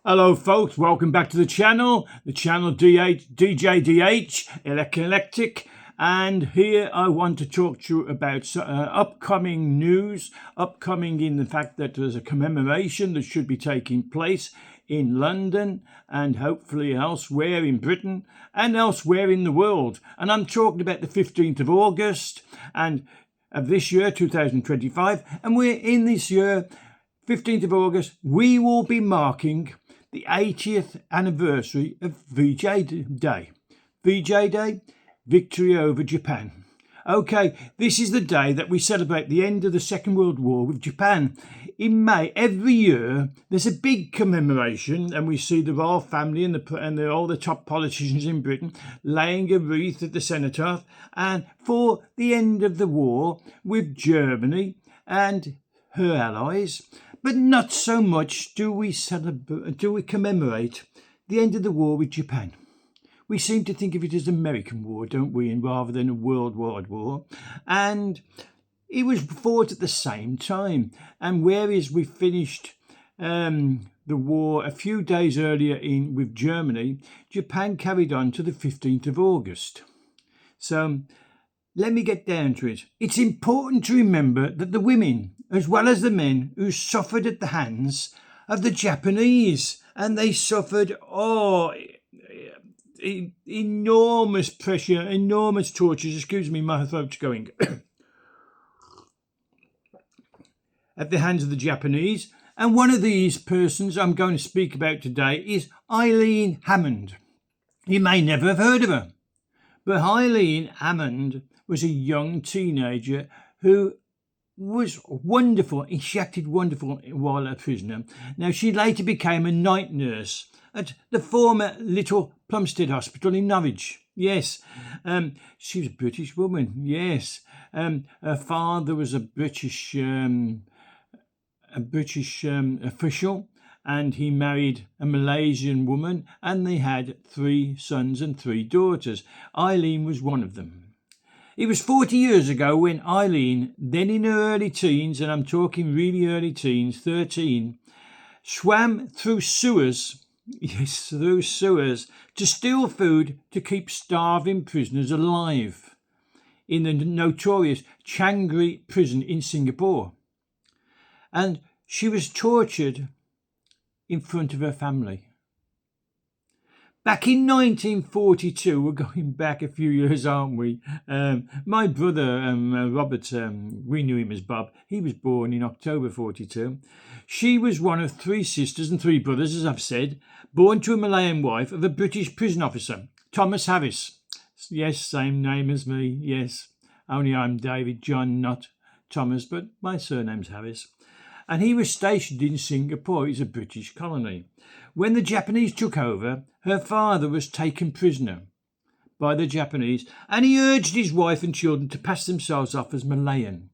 Hello folks, welcome back to the channel DJDH, Electric, and here I want to talk to you about upcoming news, upcoming in the fact that there's a commemoration that should be taking place in London and hopefully elsewhere in Britain and elsewhere in the world. And I'm talking about the 15th of August and of this year, 2025, and we're in this year, 15th of August, we will be marking the 80th anniversary of VJ Day. VJ Day, Victory over Japan. Okay, this is the day that we celebrate the end of the Second World War with Japan. In May, every year, there's a big commemoration, and we see the royal family and all the top politicians in Britain laying a wreath at the cenotaph and for the end of the war with Germany and her allies. But not so much do we commemorate the end of the war with Japan. We seem to think of it as an American war, don't we, and rather than a worldwide war. And it was fought at the same time. And whereas we finished the war a few days earlier with Germany, Japan carried on to the 15th of August. So let me get down to it. It's important to remember that the women, as well as the men, who suffered at the hands of the Japanese, and they suffered enormous pressure, enormous tortures. Excuse me, my throat's going. At the hands of the Japanese. And one of these persons I'm going to speak about today is Eileen Hammond. You may never have heard of her, but Eileen Hammond was a young teenager who was wonderful. She acted wonderful while a prisoner. Now, she later became a night nurse at the former Little Plumstead Hospital in Norwich. Yes, she was a British woman. Yes, her father was a British official, and he married a Malaysian woman, and they had 3 sons and 3 daughters. Eileen was one of them. It was 40 years ago when Eileen, then in her early teens, and I'm talking really early teens, 13, swam through sewers, to steal food to keep starving prisoners alive in the notorious Changi prison in Singapore. And she was tortured in front of her family. Back in 1942, we're going back a few years, aren't we? My brother, Robert, we knew him as Bob. He was born in October 42. She was one of 3 sisters and 3 brothers, as I've said, born to a Malayan wife of a British prison officer, Thomas Harris. Yes, same name as me, yes. Only I'm David John, not Thomas, but my surname's Harris. And he was stationed in Singapore. It's a British colony. When the Japanese took over, her father was taken prisoner by the Japanese, and he urged his wife and children to pass themselves off as Malayan.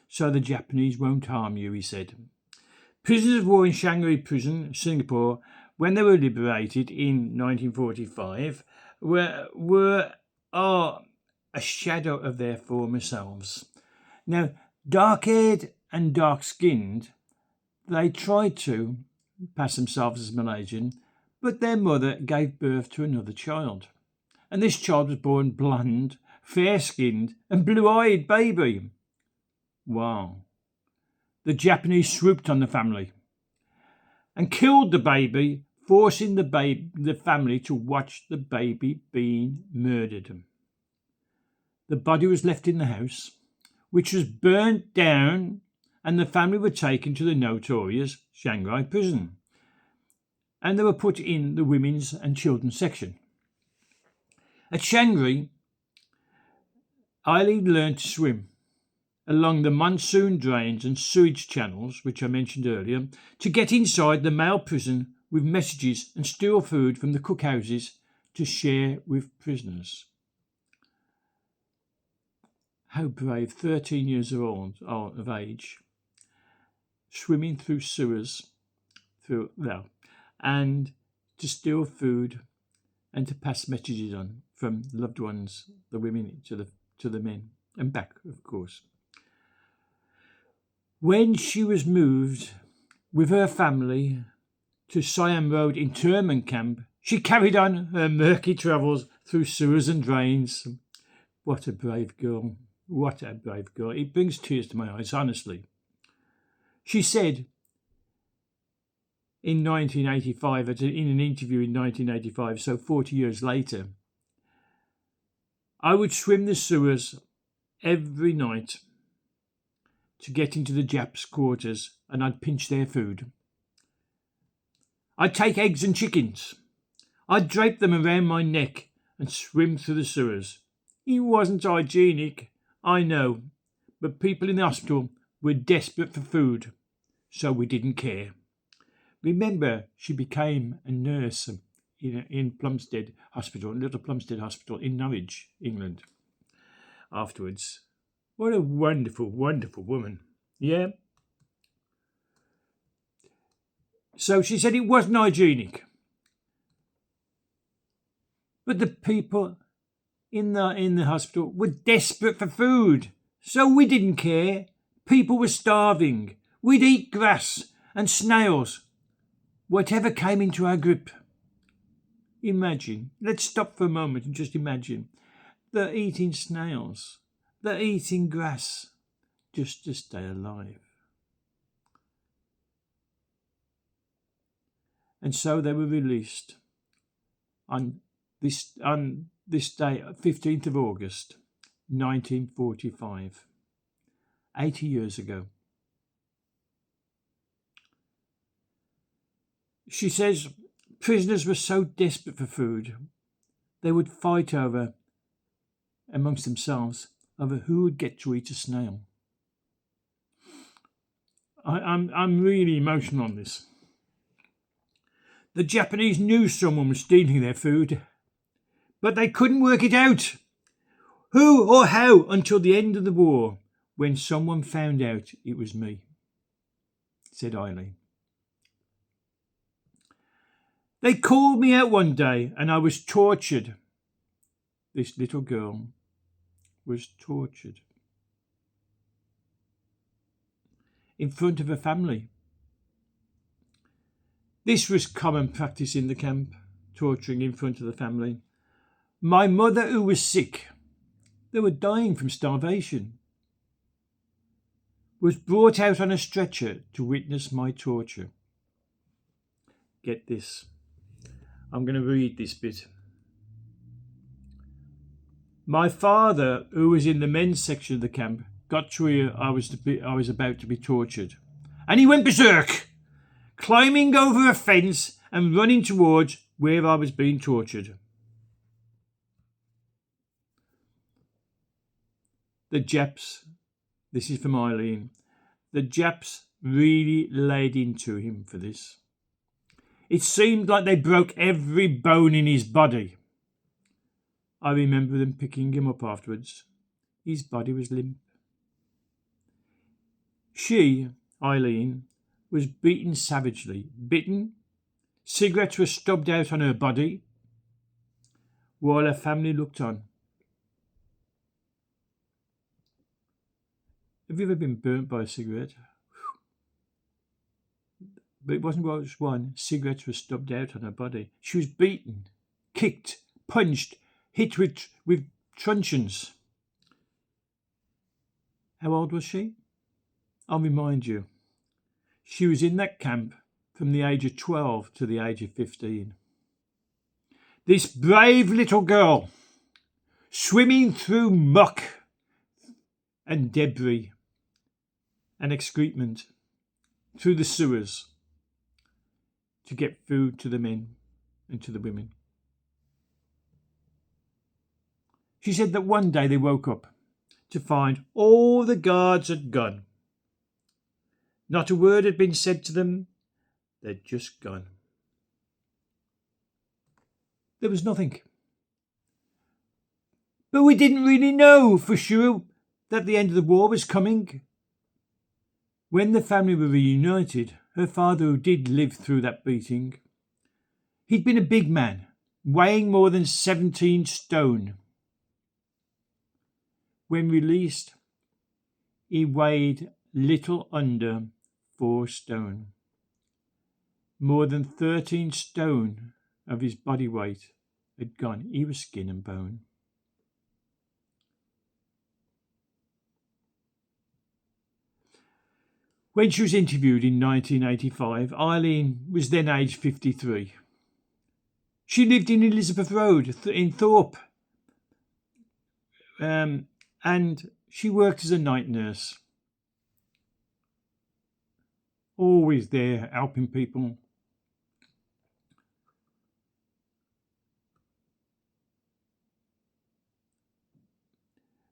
So the Japanese won't harm you, he said. Prisoners of war in Changi prison, Singapore, when they were liberated in 1945, were a shadow of their former selves. Now, dark-haired and dark-skinned, they tried to pass themselves as Malaysian, but their mother gave birth to another child. And this child was born blonde, fair-skinned and blue-eyed baby. Wow. The Japanese swooped on the family and killed the baby, forcing the family to watch the baby being murdered. The body was left in the house, which was burnt down, and the family were taken to the notorious Shanghai prison, and they were put in the women's and children's section. At Shanghai, Eileen learned to swim along the monsoon drains and sewage channels, which I mentioned earlier, to get inside the male prison with messages and steal food from the cookhouses to share with prisoners. How brave, 13 years of age, swimming through sewers, and to steal food and to pass messages on from loved ones, the women to the men, and back, of course. When she was moved with her family to Siam Road internment camp, she carried on her murky travels through sewers and drains. What a brave girl. What a brave girl. It brings tears to my eyes, honestly. She said in 1985, in an interview in 1985, so 40 years later, I would swim the sewers every night to get into the Japs' quarters, and I'd pinch their food. I'd take eggs and chickens. I'd drape them around my neck and swim through the sewers. It wasn't hygienic, I know, but people in the hospital were desperate for food, so we didn't care. Remember, she became a nurse in Plumstead Hospital, Little Plumstead Hospital in Norwich, England, afterwards. What a wonderful, wonderful woman. Yeah. So she said it wasn't hygienic. But the people in the hospital were desperate for food, so we didn't care. People were starving. We'd eat grass and snails, whatever came into our grip. Imagine, let's stop for a moment and just imagine. They're eating snails. They're eating grass just to stay alive. And so they were released on this day, 15th of August, 1945, 80 years ago. She says prisoners were so desperate for food, they would fight amongst themselves over who would get to eat a snail. I'm really emotional on this. The Japanese knew someone was stealing their food, but they couldn't work it out. Who or how until the end of the war, when someone found out it was me, said Eileen. They called me out one day and I was tortured. This little girl was tortured in front of her family. This was common practice in the camp, torturing in front of the family. My mother, who was sick, they were dying from starvation, was brought out on a stretcher to witness my torture. Get this. I'm going to read this bit. My father, who was in the men's section of the camp, got to hear I was about to be tortured, and he went berserk, climbing over a fence and running towards where I was being tortured. The Japs, this is from Eileen, the Japs really laid into him for this. It seemed like they broke every bone in his body. I remember them picking him up afterwards. His body was limp. She, Eileen, was beaten savagely, bitten. Cigarettes were stubbed out on her body while her family looked on. Have you ever been burnt by a cigarette? But it wasn't just one. Cigarettes were stubbed out on her body. She was beaten, kicked, punched, hit with truncheons. How old was she? I'll remind you. She was in that camp from the age of 12 to the age of 15. This brave little girl, swimming through muck and debris and excrement through the sewers to get food to the men and to the women. She said that one day they woke up to find all the guards had gone. Not a word had been said to them. They'd just gone. There was nothing. But we didn't really know for sure that the end of the war was coming. When the family were reunited, her father, who did live through that beating, he'd been a big man, weighing more than 17 stone. When released, he weighed little under 4 stone. More than 13 stone of his body weight had gone. He was skin and bone. When she was interviewed in 1985, Eileen was then aged 53. She lived in Elizabeth Road in Thorpe, and she worked as a night nurse. Always there, helping people.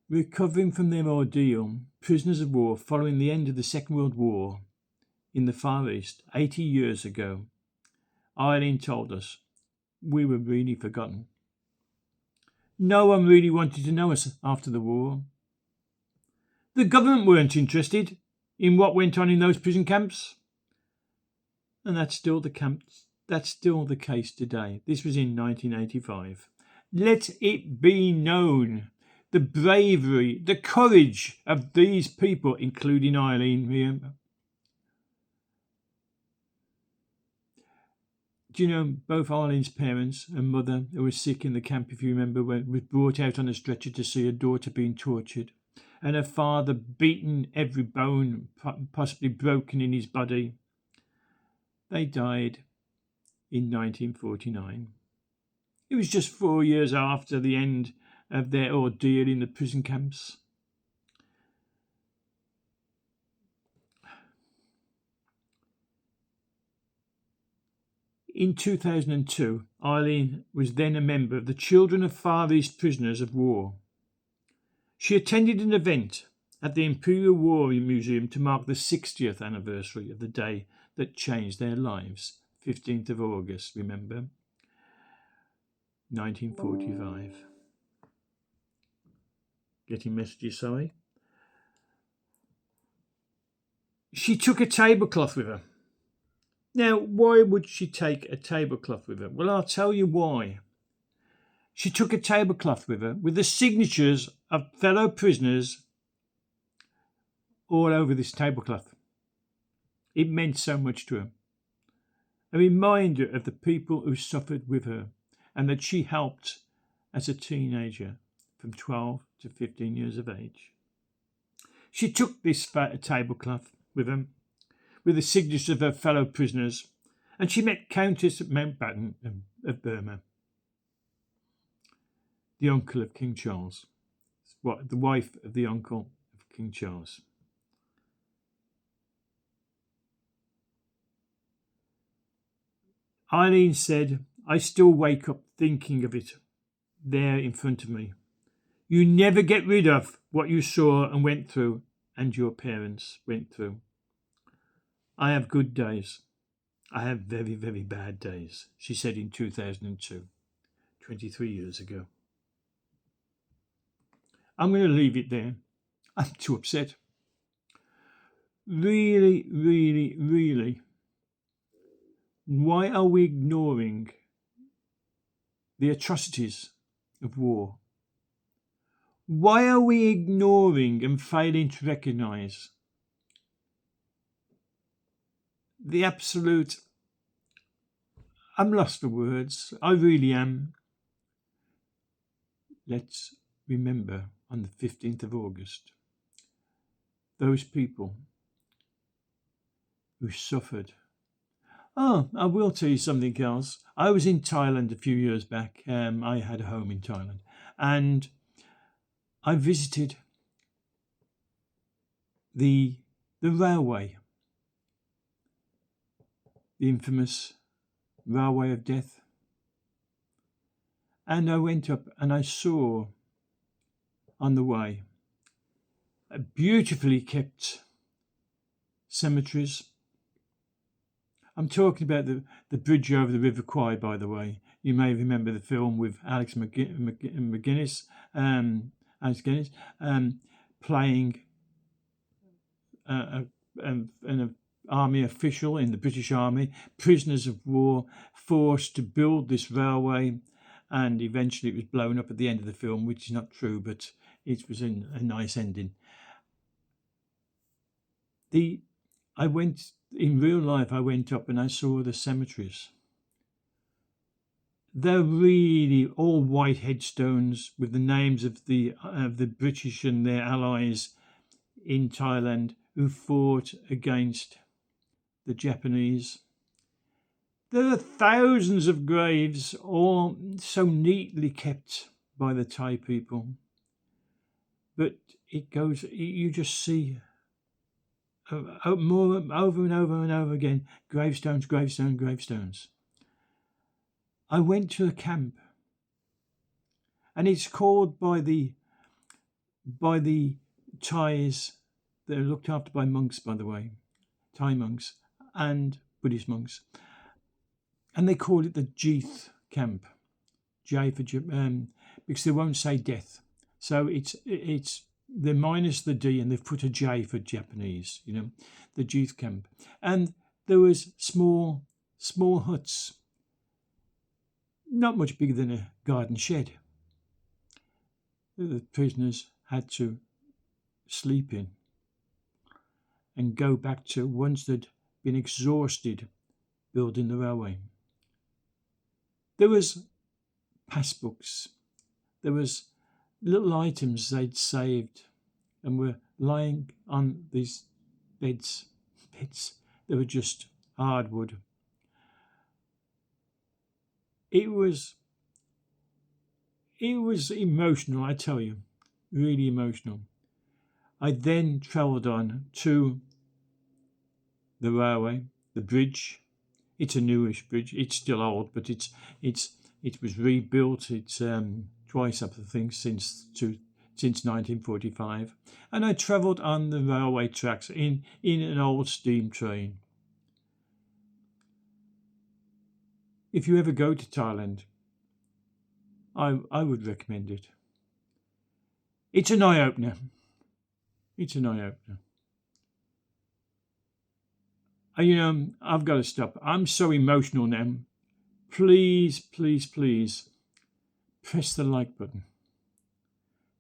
Recovering from their ordeal, prisoners of war following the end of the Second World War in the Far East 80 years ago, Eileen told us, we were really forgotten. No one really wanted to know us after the war. The government weren't interested in what went on in those prison camps. And that's still the case today. This was in 1985. Let it be known the bravery, the courage of these people, including Eileen here. Do you know both Eileen's parents and mother, who was sick in the camp, if you remember, was brought out on a stretcher to see her daughter being tortured, and her father beaten, every bone possibly broken in his body. They died in 1949. It was just 4 years after the end of their ordeal in the prison camps. In 2002, Eileen was then a member of the Children of Far East Prisoners of War. She attended an event at the Imperial War Museum to mark the 60th anniversary of the day that changed their lives. 15th of August, remember? 1945. Getting messages, sorry. She took a tablecloth with her. Now, why would she take a tablecloth with her? Well, I'll tell you why. She took a tablecloth with her with the signatures of fellow prisoners all over this tablecloth. It meant so much to her. A reminder of the people who suffered with her and that she helped as a teenager from 12 to 15 years of age. She took this tablecloth with her with the signatures of her fellow prisoners, and she met Countess Mountbatten of Burma, the uncle of King Charles, the wife of the uncle of King Charles. Eileen said, I still wake up thinking of it there in front of me. You never get rid of what you saw and went through, and your parents went through. I have good days. I have very, very bad days, she said in 2002, 23 years ago. I'm going to leave it there. I'm too upset. Really, really, really. Why are we ignoring the atrocities of war? Why are we ignoring and failing to recognise the absolute... I'm lost for words. I really am. Let's remember on the 15th of August, those people who suffered. Oh, I will tell you something else. I was in Thailand a few years back. I had a home in Thailand, and I visited the railway, the infamous Railway of Death. And I went up and I saw on the way beautifully kept cemeteries. I'm talking about the bridge over the River Kwai, by the way. You may remember the film with Alex Guinness, playing an army official in the British Army, prisoners of war, forced to build this railway, and eventually it was blown up at the end of the film, which is not true, but it was a nice ending. The I went in real life. I went up and I saw the cemeteries. They're really all white headstones with the names of the British and their allies in Thailand who fought against the Japanese. There are thousands of graves, all so neatly kept by the Thai people. But it goes, you just see more over and over and over again, gravestones, gravestones, gravestones. I went to a camp, and it's called by the Thais. They're looked after by monks, by the way, Thai monks and Buddhist monks, and they call it the Jeeth camp, J for because they won't say death, so it's they're minus the D and they've put a J for Japanese, the Jeeth camp, and there was small huts, not much bigger than a garden shed. The prisoners had to sleep in and go back to once they'd been exhausted building the railway. There was passbooks, there was little items they'd saved and were lying on these beds. They were just hardwood. It was emotional, I tell you, really emotional. I then travelled on to the railway, the bridge. It's a newish bridge. It's still old, but it was rebuilt. It's twice, I think, since 1945. And I travelled on the railway tracks in an old steam train. If you ever go to Thailand, I would recommend it. It's an eye-opener. I've got to stop. I'm so emotional now. Please, please, please press the like button.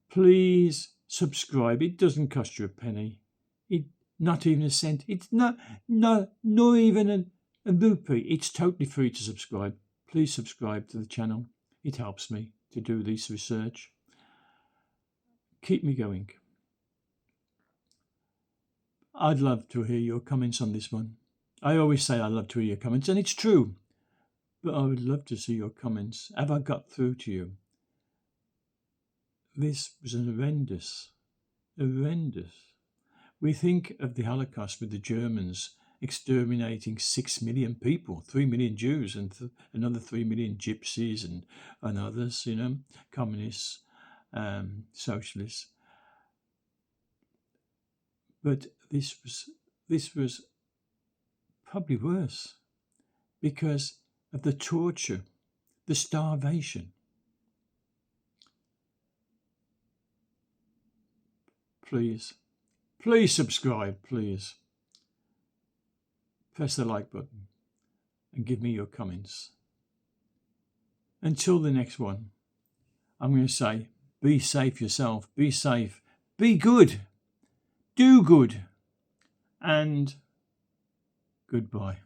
Please subscribe. It doesn't cost you a penny. Not even a cent. It's not even a rupee. It's totally free to subscribe. Please subscribe to the channel. It helps me to do this research. Keep me going. I'd love to hear your comments on this one. I always say I love to hear your comments, and it's true. But I would love to see your comments. Have I got through to you? This was horrendous. We think of the Holocaust with the Germans exterminating 6 million people, 3 million Jews and another 3 million gypsies and others, communists, socialists. But this was probably worse because of the torture, the starvation. Please subscribe, please. Press the like button and give me your comments. Until the next one, I'm going to say, be safe yourself, be safe, be good, do good, and goodbye.